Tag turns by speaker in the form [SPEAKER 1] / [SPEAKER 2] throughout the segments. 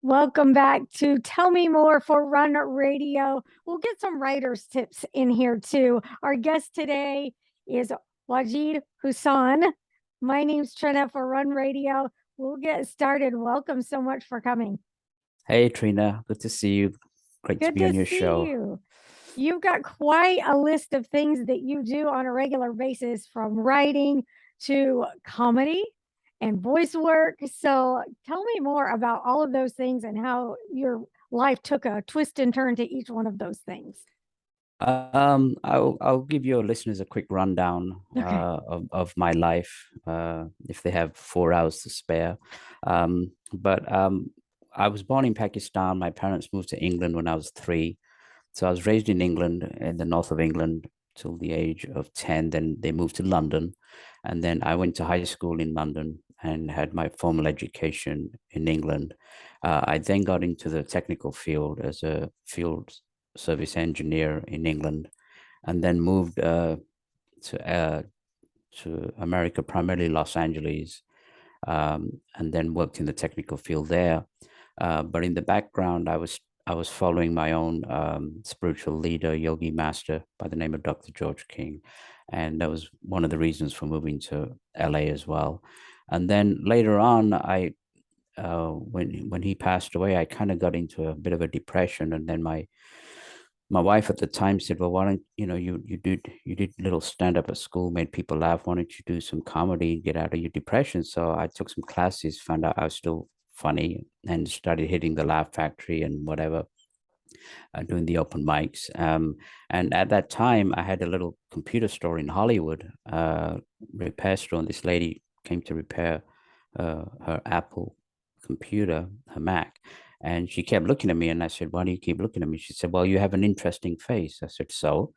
[SPEAKER 1] Welcome back to Tell Me More for Run Radio. We'll get some writer's tips in here too. Our guest today is Wajid Hassan. My name's Trina for Run Radio. We'll get started. Welcome so much for coming.
[SPEAKER 2] Hey Trina, good to see you. Great to
[SPEAKER 1] Good
[SPEAKER 2] be on
[SPEAKER 1] to
[SPEAKER 2] your
[SPEAKER 1] see
[SPEAKER 2] show.
[SPEAKER 1] you. You've got quite a list of things that you do on a regular basis, from writing to comedy and voice work. So tell me more about all of those things and how your life took a twist and turn to each one of those things.
[SPEAKER 2] I'll give your listeners a quick rundown
[SPEAKER 1] Okay.
[SPEAKER 2] of my life, if they have 4 hours to spare. But I was born in Pakistan. My parents moved to England when I was 3. So I was raised in England, in the north of England, till the age of 10. Then they moved to London, and then I went to high school in London and had my formal education in England. I then got into the technical field as a field service engineer in England, and then moved to America, primarily Los Angeles, and then worked in the technical field there. But in the background, I was following my own spiritual leader, yogi master by the name of Dr. George King, and that was one of the reasons for moving to LA as well. And then later on, when he passed away, I kind of got into a bit of a depression, and then my wife at the time said, "Well, why don't you did little stand up at school, made people laugh. Why don't you do some comedy and get out of your depression?" So I took some classes, found out I was still funny, and started hitting the Laugh Factory and whatever, doing the open mics. And at that time, I had a little computer store in Hollywood, repair store, and this lady came to repair her Apple computer, her Mac. And she kept looking at me, and I said, "Why do you keep looking at me?" She said, "Well, you have an interesting face." I said, "So?"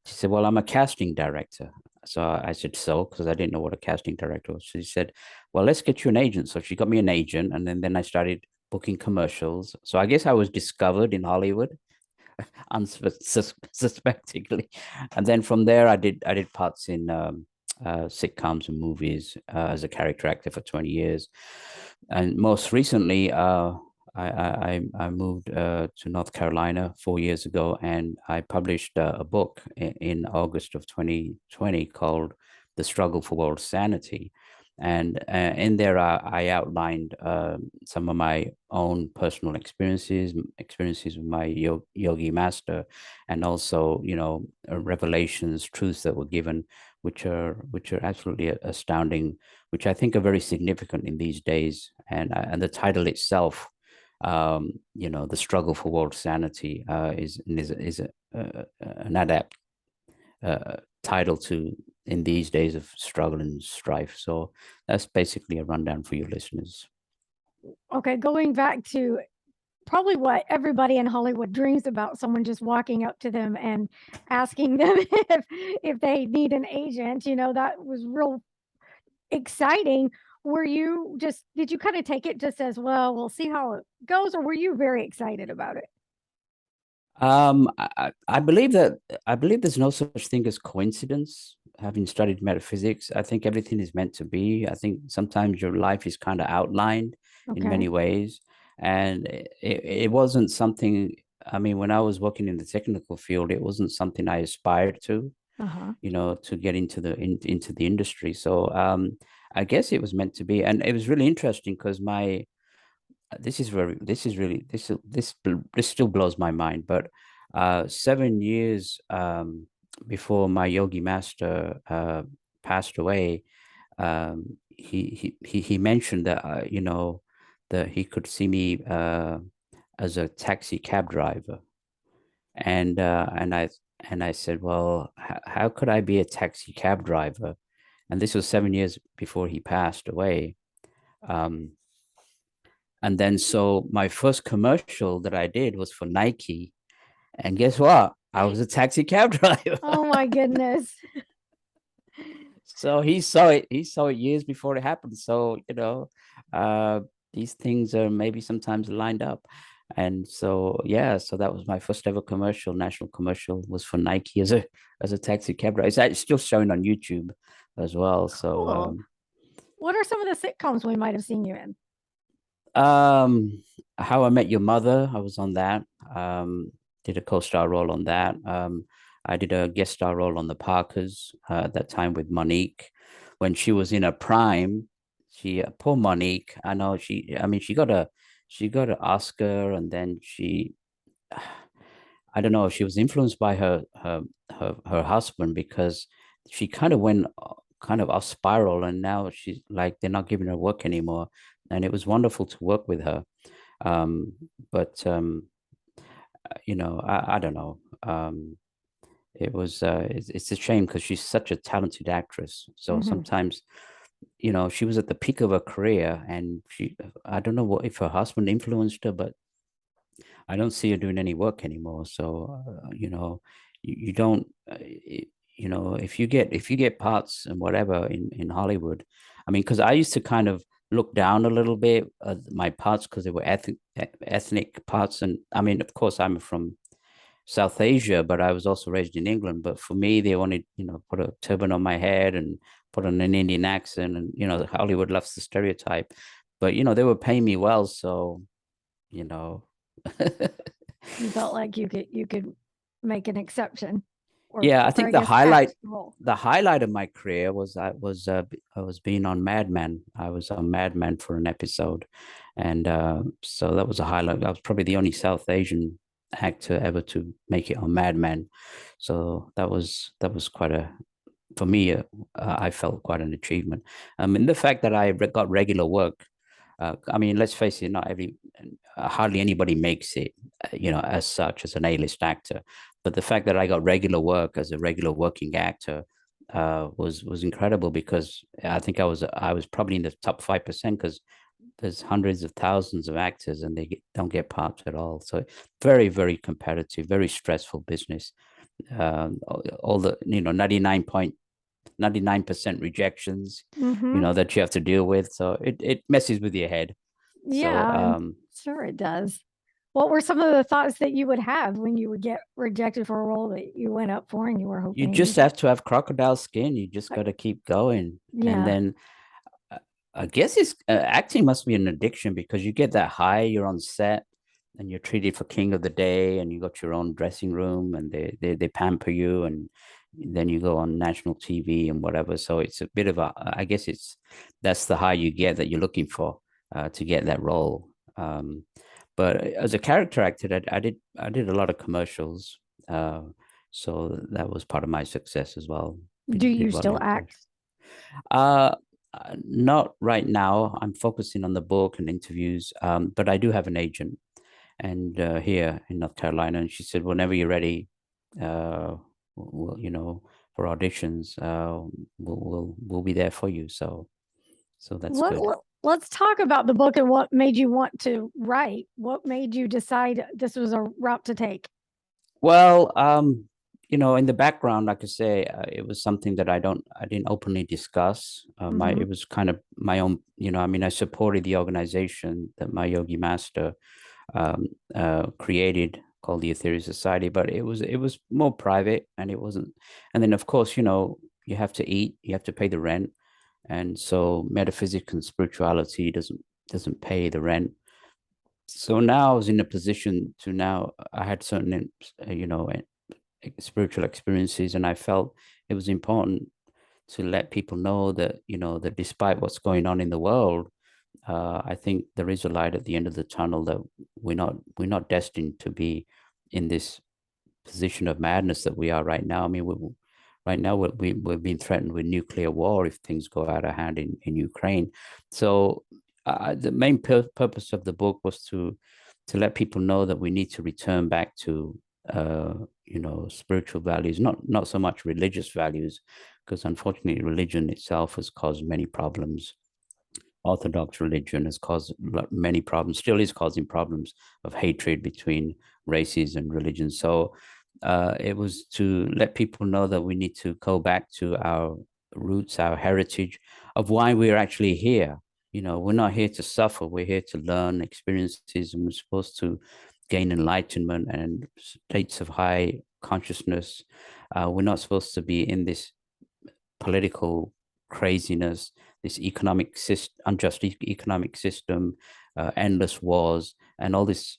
[SPEAKER 2] She said, "Well, I'm a casting director." So I said, "So?" Because I didn't know what a casting director was. She said, "Well, let's get you an agent." So she got me an agent, and then I started booking commercials. So I guess I was discovered in Hollywood unsuspectingly. And then from there, I did parts in sitcoms and movies, as a character actor for 20 years. And most recently, I moved to North Carolina 4 years ago, and I published a book in August of 2020 called "The Struggle for World Sanity." And in there, I outlined some of my own personal experiences with my yogi master, and also, revelations, truths that were given, which are absolutely astounding, which I think are very significant in these days. And the title itself, "The Struggle for World Sanity," is an adapt title to "In These Days of Struggle and Strife." So that's basically a rundown for your listeners.
[SPEAKER 1] Okay. Going back to probably what everybody in Hollywood dreams about, someone just walking up to them and asking them if they need an agent. That was real exciting. Did you kind of take it just as, well, we'll see how it goes, or were you very excited about it?
[SPEAKER 2] I believe there's no such thing as coincidence. Having studied metaphysics, I think everything is meant to be. I think sometimes your life is kind of outlined in
[SPEAKER 1] Okay.
[SPEAKER 2] many ways, and it wasn't something. I mean, when I was working in the technical field, it wasn't something I aspired to,
[SPEAKER 1] Uh-huh.
[SPEAKER 2] to get into the industry. So I guess it was meant to be, and it was really interesting because my this is very this is really this still blows my mind. But 7 years before my yogi master passed away, he mentioned that, that he could see me as a taxi cab driver. And I said, "Well, how could I be a taxi cab driver?" And this was 7 years before he passed away. um And then so my first commercial that I did was for Nike. And guess what? I was a taxi cab driver.
[SPEAKER 1] Oh my goodness.
[SPEAKER 2] So he saw it years before it happened. So, uh, these things are maybe sometimes lined up. And so, yeah, so that was my first ever commercial, national commercial, was for Nike as a taxi cab driver. It's actually still showing on YouTube as well. So,
[SPEAKER 1] Cool. What are some of the sitcoms we might have seen you in?
[SPEAKER 2] Um, How I Met Your Mother, I was on that. Did a co-star role on that. I did a guest star role on The Parkers at that time with Monique when she was in her prime. She poor Monique. I know I mean, she got an Oscar, and then I don't know, she was influenced by her husband because she kind of went kind of off spiral, and now she's like they're not giving her work anymore, and it was wonderful to work with her. Um, but I don't know. It's a shame because she's such a talented actress. So
[SPEAKER 1] Hmm.
[SPEAKER 2] sometimes, she was at the peak of her career, and I don't know what if her husband influenced her, but I don't see her doing any work anymore. So, you don't, if you get parts and whatever in Hollywood, I mean, because I used to kind of look down a little bit at my parts because they were ethnic parts, and I mean, of course, I'm from South Asia, but I was also raised in England. But for me, they wanted, put a turban on my head and put on an Indian accent, and Hollywood loves the stereotype. But they were paying me well, so you know.
[SPEAKER 1] You felt like you could make an exception,
[SPEAKER 2] Yeah, I
[SPEAKER 1] or
[SPEAKER 2] think
[SPEAKER 1] I guess act the role.
[SPEAKER 2] the highlight of my career was I was being on Mad Men. I was on Mad Men for an episode, and so that was a highlight. I was probably the only South Asian actor ever to make it on Mad Men, so that was quite a for me, I felt quite an achievement. And the fact that I got regular work, I mean, let's face it, not every, hardly anybody makes it, as such as an A-list actor. But the fact that I got regular work as a regular working actor was incredible because I think I was probably in the top 5% because there's hundreds of thousands of actors and don't get parts at all. So very, very competitive, very stressful business. All the 99% rejections,
[SPEAKER 1] Hmm.
[SPEAKER 2] that you have to deal with. So it messes with your head.
[SPEAKER 1] Yeah,
[SPEAKER 2] So
[SPEAKER 1] I'm sure it does. What were some of the thoughts that you would have when you would get rejected for a role that you went up for and you were
[SPEAKER 2] you
[SPEAKER 1] hoping
[SPEAKER 2] just
[SPEAKER 1] you'd get?
[SPEAKER 2] have to have crocodile skin. You just
[SPEAKER 1] Uh,
[SPEAKER 2] got to keep going. And
[SPEAKER 1] Yeah.
[SPEAKER 2] then uh, I guess it's acting must be an addiction because you get that high, you're on set and you're treated for king of the day and you got your own dressing room and they pamper you and then you go on national TV and whatever. So it's a bit of I guess that's the high you get that you're looking for to get that role. But as a character actor, I did a lot of commercials. So that was part of my success as well.
[SPEAKER 1] Do you
[SPEAKER 2] Did well
[SPEAKER 1] still
[SPEAKER 2] in commercials.
[SPEAKER 1] act?
[SPEAKER 2] Uh, Not right now. I'm focusing on the book and interviews, but I do have an agent, and here in North Carolina, and she said, whenever you're ready, we'll, for auditions, we'll be there for you. So that's good.
[SPEAKER 1] Let's talk about the book and what made you want to write. What made you decide this was a route to take?
[SPEAKER 2] Well, in the background, like I say, it was something that I didn't openly discuss.
[SPEAKER 1] Hmm.
[SPEAKER 2] It was kind of my own, I mean, I supported the organization that my yogi master created called the Ethereal Society, but it was more private and it wasn't. And then, of course, you have to eat, you have to pay the rent, and so metaphysics and spirituality doesn't pay the rent. So now I was in a position to now I had certain, spiritual experiences, and I felt it was important to let people know that that despite what's going on in the world, I think there is a light at the end of the tunnel that we're not destined to be in this position of madness that we are right now. I mean, right now we're being threatened with nuclear war if things go out of hand in Ukraine. So the main purpose of the book was to let people know that we need to return back to spiritual values, not so much religious values, because unfortunately religion itself has caused many problems. Orthodox religion has caused many problems, still is causing problems of hatred between races and religions. So it was to let people know that we need to go back to our roots, our heritage of why we're actually here. We're not here to suffer, we're here to learn experiences, and we're supposed to gain enlightenment and states of high consciousness. We're not supposed to be in this political craziness. this unjust economic system, endless wars, and all this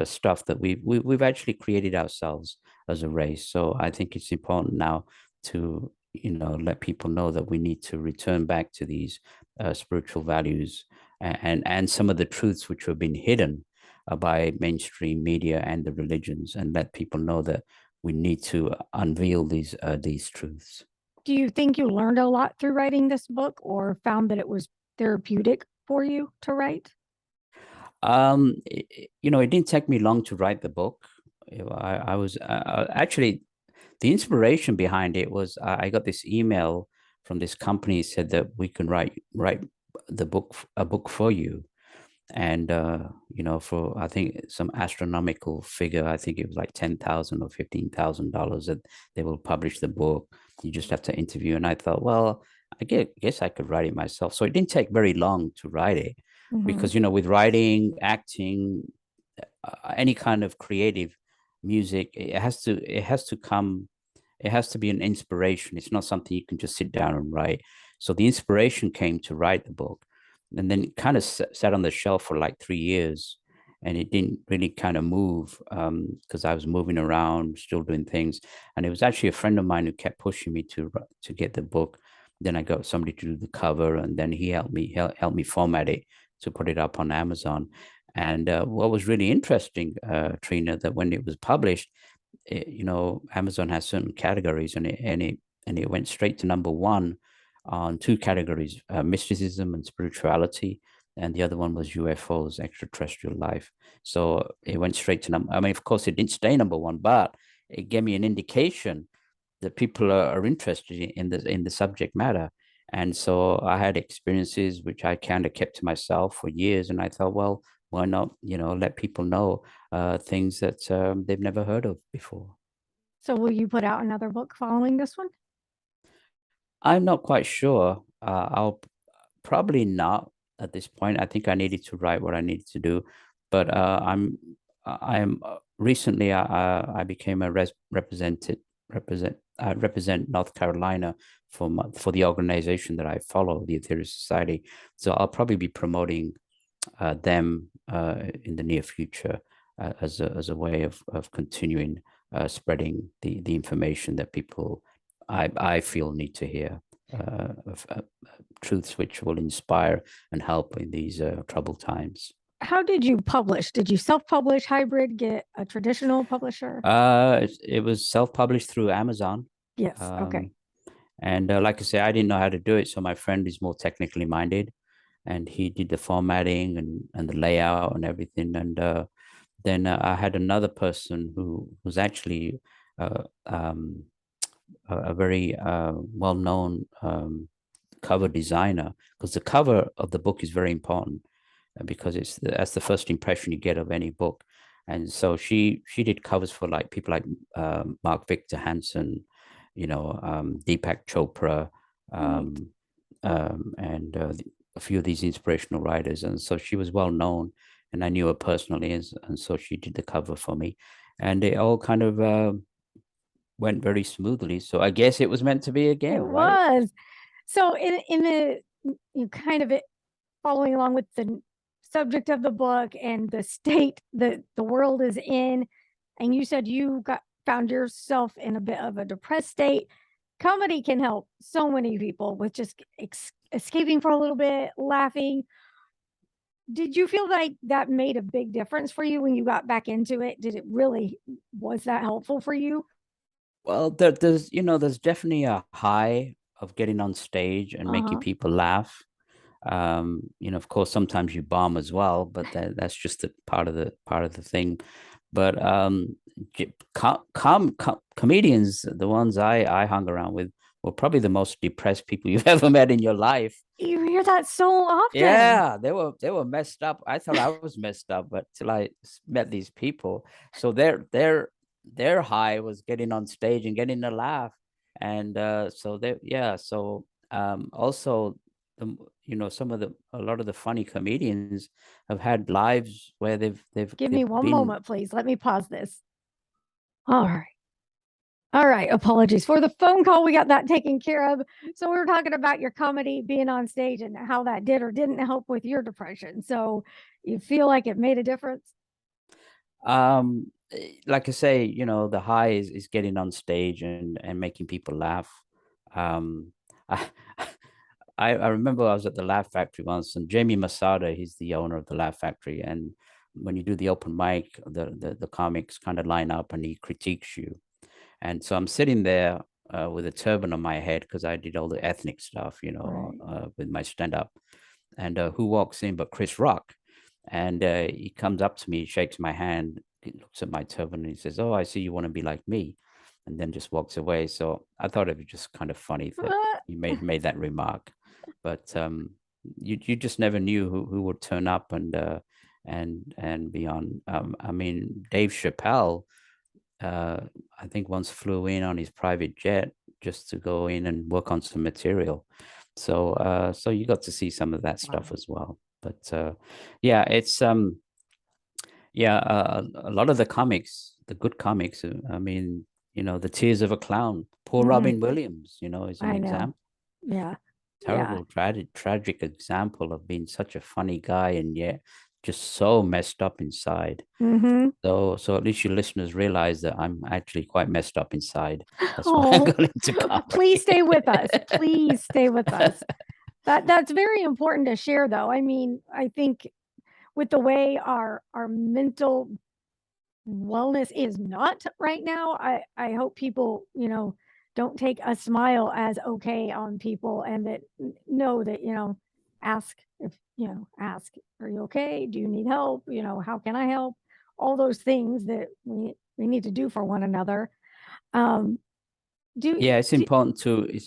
[SPEAKER 2] stuff that we've actually created ourselves as a race. So I think it's important now to let people know that we need to return back to these spiritual values and some of the truths which have been hidden by mainstream media and the religions, and let people know that we need to unveil these truths.
[SPEAKER 1] Do you think you learned a lot through writing this book or found that it was therapeutic for you to write?
[SPEAKER 2] It didn't take me long to write the book. I was actually, the inspiration behind it was I got this email from this company said that we can write a book for you, and for I think some astronomical figure. I think it was like $10,000 or $15,000 that they will publish the book. You just have to interview. And I thought, well, guess I could write it myself. So it didn't take very long to write it,
[SPEAKER 1] Mhm.
[SPEAKER 2] because with writing, acting, any kind of creative music, it has to be an inspiration. It's not something you can just sit down and write. So the inspiration came to write the book, and then it kind of sat on the shelf for like 3 years, and it didn't really kind of move, because I was moving around, still doing things. And it was actually a friend of mine who kept pushing me to get the book. Then I got somebody to do the cover, and then he helped me format it to put it up on Amazon. And what was really interesting, Trina, that when it was published, Amazon has certain categories, and it went straight to number one on two categories: mysticism and spirituality, and the other one was UFOs, extraterrestrial life. So it went straight to number. I mean, of course, it didn't stay number one, but it gave me an indication that people are interested in the subject matter. And so I had experiences which I kind of kept to myself for years, and I thought, well, why not, let people know things that they've never heard of before.
[SPEAKER 1] So will you put out another book following this one?
[SPEAKER 2] I'm not quite sure. I'll probably not at this point. I think I needed to write what I needed to do, but I'm recently I became a represent North Carolina for the organization that I follow, the Atheist Society. So I'll probably be promoting them in the near future, as a way of continuing spreading the information that people I feel need to hear, of truths which will inspire and help in these troubled times.
[SPEAKER 1] How did you publish? Did you self-publish, hybrid, get a traditional publisher?
[SPEAKER 2] It was self-published through Amazon.
[SPEAKER 1] Yes. Okay.
[SPEAKER 2] Um, and like I say, I didn't know how to do it, so my friend is more technically minded, and he did the formatting and the layout and everything. And then I had another person who was actually uh, um, a very well-known cover designer, because the cover of the book is very important, because that's the first impression you get of any book. And so she did covers for like people like Mark Victor Hansen, Deepak Chopra,
[SPEAKER 1] Neat.
[SPEAKER 2] um, and a few of these inspirational writers. And so she was well known, and I knew her personally, and so she did the cover for me, and it all kind of went very smoothly. So I guess it was meant to be
[SPEAKER 1] It
[SPEAKER 2] again, right?
[SPEAKER 1] was. So in the you kind of following along with the subject of the book and the state that the world is in, and you said you got found yourself in a bit of a depressed state. Comedy can help so many people with just escaping for a little bit, laughing. Did you feel like that made a big difference for you when you got back into it? Did it really was that helpful for you?
[SPEAKER 2] Well, there's definitely a high of getting on stage and making
[SPEAKER 1] Uh-huh.
[SPEAKER 2] people laugh. Of course, sometimes you bomb as well, but that's just a part of the thing. But comedians, the ones I hung around with, were probably the most depressed people you've ever met in your life.
[SPEAKER 1] You hear that so often.
[SPEAKER 2] Yeah, they were messed up. I thought I was messed up, but till I met these people, so their high was getting on stage and getting a laugh, and so they yeah. So also some of the a lot of the funny comedians have had lives where
[SPEAKER 1] Give me
[SPEAKER 2] they've
[SPEAKER 1] one
[SPEAKER 2] been.
[SPEAKER 1] moment, please. Let me pause this. All right. All right, apologies for the phone call. We got that taken care of. So we were talking about your comedy being on stage and how that did or didn't help with your depression. So you feel like it made a difference?
[SPEAKER 2] Like I say, the high is getting on stage and making people laugh. Um, I, I remember I was at the Laugh Factory once, and Jamie Masada, he's the owner of the Laugh Factory, and when you do the open mic, the comics kind of line up and he critiques you. And so I'm sitting there with a turban on my head because I did all the ethnic stuff,
[SPEAKER 1] Right.
[SPEAKER 2] with my stand up. And who walks in but Chris Rock? And he comes up to me, shakes my hand, he looks at my turban, and he says, "Oh, I see you want to be like me," and then just walks away. So I thought it was just kind of funny that he made that remark, but you just never knew who would turn up and be on. I mean, Dave Chappelle, uh, I think once flew in on his private jet just to go in and work on some material. So you got to see some of that stuff
[SPEAKER 1] Wow.
[SPEAKER 2] as well. But yeah, it's yeah, a lot of the comics, the good comics. I mean, the Tears of a Clown. Poor
[SPEAKER 1] Mm,
[SPEAKER 2] Robin Williams, is an
[SPEAKER 1] I know.
[SPEAKER 2] example.
[SPEAKER 1] Yeah. Yeah.
[SPEAKER 2] Terrible, tragic example of being such a funny guy and yet just so messed up inside.
[SPEAKER 1] Mm-hmm.
[SPEAKER 2] So at least your listeners realize that I'm actually quite messed up inside. That's why I
[SPEAKER 1] Oh,
[SPEAKER 2] got into
[SPEAKER 1] please
[SPEAKER 2] comedy.
[SPEAKER 1] stay with us. Please stay with us. That's very important to share though. I mean, I think with the way our mental wellness is not right now, I hope people, don't take a smile as okay on people and that know that, ask if, ask, are you okay? Do you need help? How can I help? All those things that we need to do for one another. Um, do,
[SPEAKER 2] Yeah,
[SPEAKER 1] do
[SPEAKER 2] it's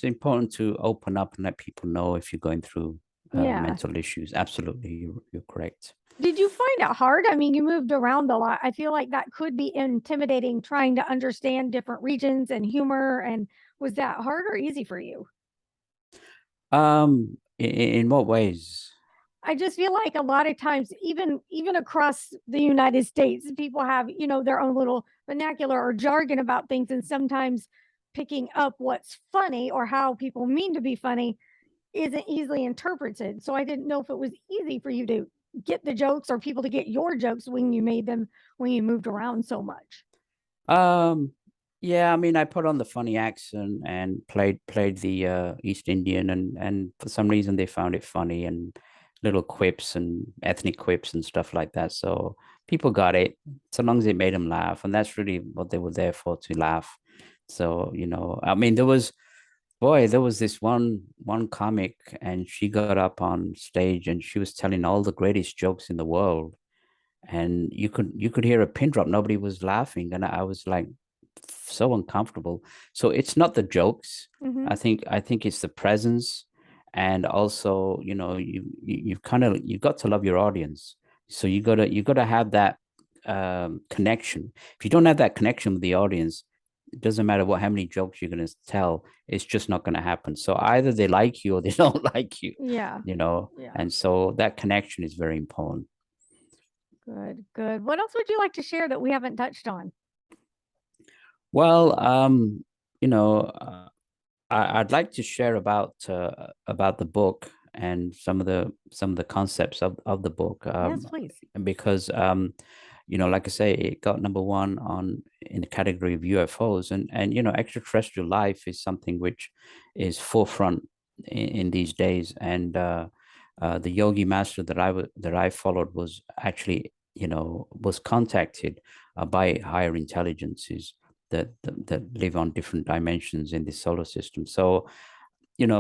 [SPEAKER 2] important to open up and let people know if you're going through
[SPEAKER 1] yeah.
[SPEAKER 2] mental issues. Absolutely, you're correct.
[SPEAKER 1] Did you find it hard? I mean, you moved around a lot. I feel like that could be intimidating trying to understand different regions and humor. And was that hard or easy for you?
[SPEAKER 2] In what ways?
[SPEAKER 1] I just feel like a lot of times, even across the United States, people have, their own little vernacular or jargon about things. And sometimes picking up what's funny or how people mean to be funny isn't easily interpreted. So I didn't know if it was easy for you to get the jokes or people to get your jokes when you made them when you moved around so much.
[SPEAKER 2] Um, yeah, I mean, I put on the funny accent and played the East Indian, and for some reason they found it funny and little quips and ethnic quips and stuff like that. So people got it, so long as it made them laugh, and that's really what they were there for, to laugh. So, I mean, there was this one comic, and she got up on stage and she was telling all the greatest jokes in the world, and you could hear a pin drop. Nobody was laughing, and I was like so uncomfortable. So it's not the jokes.
[SPEAKER 1] Hmm.
[SPEAKER 2] I think it's the presence, and also you've kind of you've got to love your audience. So you gotta have that connection. If you don't have that connection with the audience, it doesn't matter how many jokes you're going to tell, it's just not going to happen. So either they like you or they don't like you,
[SPEAKER 1] Yeah. Yeah.
[SPEAKER 2] and so that connection is very important.
[SPEAKER 1] Good. Good. What else would you like to share that we haven't touched on?
[SPEAKER 2] Well, you know, I'd like to share about the book and some of the concepts of the book,
[SPEAKER 1] Yes, please.
[SPEAKER 2] because like I say, it got number one on in the category of UFOs, and extraterrestrial life is something which is forefront in these days, and the yogi master that I followed was actually was contacted by higher intelligences that live on different dimensions in the solar system. So,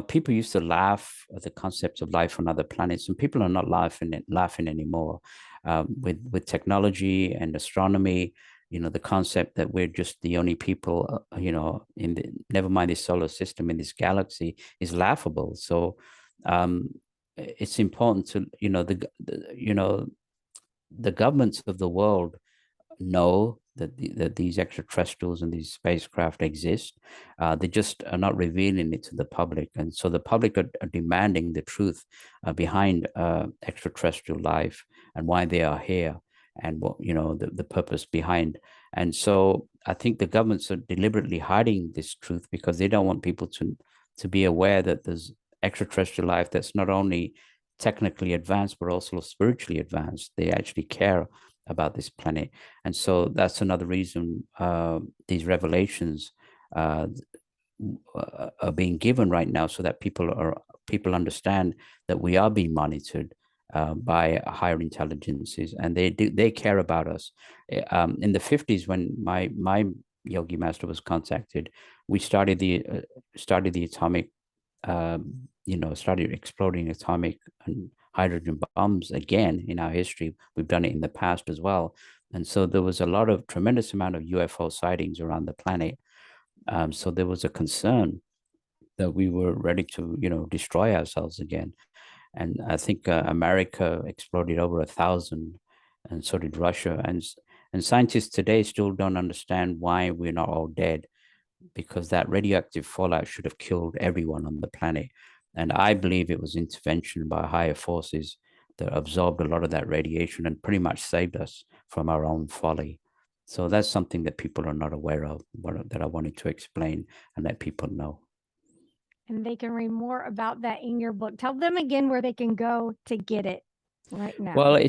[SPEAKER 2] people used to laugh at the concept of life on other planets, and people are not laughing anymore. With technology and astronomy, the concept that we're just the only people, in the never mind the solar system, in this galaxy, is laughable. So, um, it's important to the governments of the world know that these extraterrestrials and these spacecraft exist. They just are not revealing it to the public, and so the public are demanding the truth behind extraterrestrial life and why they are here, and what the purpose behind. And so I think the governments are deliberately hiding this truth because they don't want people to be aware that there's extraterrestrial life that's not only technically advanced but also spiritually advanced. They actually care about this planet, and so that's another reason these revelations uh, are being given right now, so that people understand that we are being monitored by higher intelligences, and they care about us. In the 50s, when my yogi master was contacted, we started the atomic, started exploding atomic and hydrogen bombs again in our history. We've done it in the past as well, and so there was a lot of tremendous amount of UFO sightings around the planet. So there was a concern that we were ready to, destroy ourselves again. And I think America exploded over 1,000, and so did Russia. And scientists today still don't understand why we're not all dead, because that radioactive fallout should have killed everyone on the planet. And I believe it was intervention by higher forces that absorbed a lot of that radiation and pretty much saved us from our own folly. So that's something that people are not aware of, that I wanted to explain and let people know.
[SPEAKER 1] And they can read more about that in your book. Tell them again where they can go to get it right
[SPEAKER 2] Well,
[SPEAKER 1] now.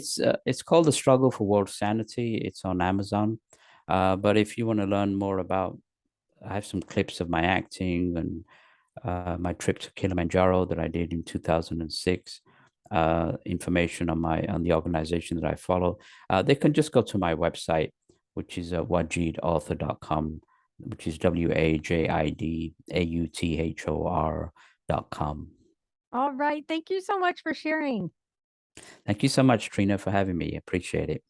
[SPEAKER 2] it's called The Struggle for World Sanity. It's on Amazon. But if you want to learn more about, I have some clips of my acting and my trip to Kilimanjaro that I did in 2006. Information on the organization that I follow. They can just go to my website, which is wajidauthor.com, which is WAJIDAUTHOR.com.
[SPEAKER 1] All right. Thank you so much for sharing.
[SPEAKER 2] Thank you so much, Trina, for having me. Appreciate it.